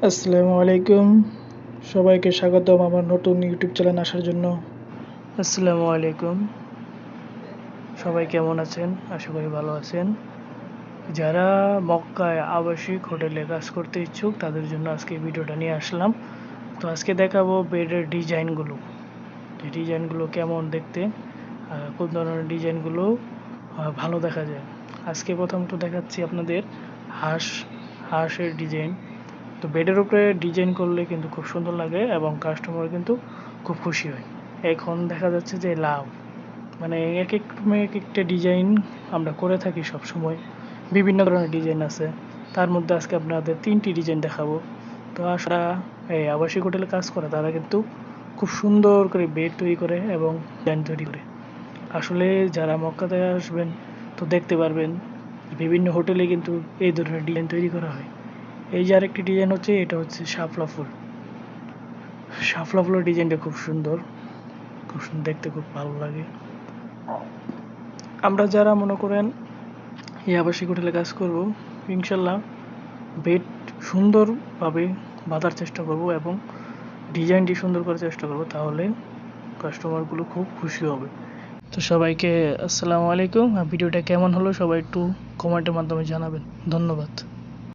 আসসালামু আলাইকুম। সবাইকে স্বাগতম আমার নতুন ইউটিউব চ্যানেল আসার জন্য। আসসালামু আলাইকুম। সবাই কেমন আছেন? আশা করি ভালো আছেন। যারা মক্কায় আবাসিক হোটেলে কাজ করতে ইচ্ছুক তাদের জন্য আজকে এই ভিডিওটা নিয়ে আসলাম। তো আজকে দেখাবো বেডের ডিজাইনগুলো। এই ডিজাইনগুলো কেমন দেখতে, কোন ধরনের ডিজাইনগুলো ভালো দেখা যায়। আজকে প্রথমত দেখাচ্ছি আপনাদের হাঁস হাঁসের ডিজাইন। তো বেডের উপরে ডিজাইন করলে কিন্তু খুব সুন্দর লাগে এবং কাস্টমার কিন্তু খুব খুশি হয়। এখন দেখা যাচ্ছে যে লাভ, মানে এক এক রুমে এক একটা ডিজাইন আমরা করে থাকি সব সময়। বিভিন্ন ধরনের ডিজাইন আছে, তার মধ্যে আজকে আপনাদের 3টি ডিজাইন দেখাবো। তো আসলে এই আবাসিক হোটেলে কাজ করে তারা কিন্তু খুব সুন্দর করে বেড তৈরি করে এবং ডিজাইন তৈরি করে। আসলে যারা মক্কাতে আসবেন তো দেখতে পারবেন বিভিন্ন হোটেলে কিন্তু এই ধরনের ডিজাইন তৈরি করা হয়। এই যে আরেকটি ডিজাইন হচ্ছে, এটা হচ্ছে শাপলা ফুল। শাপলা ফুলের ডিজাইনটা খুব সুন্দর, খুব সুন্দর দেখতে, খুব ভালো লাগে। আমরা যারা মনে করেন এই আবাসিক হোটেলে কাজ করব, ইনশাল্লাহ বেড সুন্দরভাবে বাঁধার চেষ্টা করব এবং ডিজাইনটি সুন্দর করার চেষ্টা করব, তাহলে কাস্টমারগুলো খুব খুশি হবে। তো সবাইকে আসসালামু আলাইকুম। ভিডিওটা কেমন হলো সবাই একটু কমেন্টের মাধ্যমে জানাবেন। ধন্যবাদ।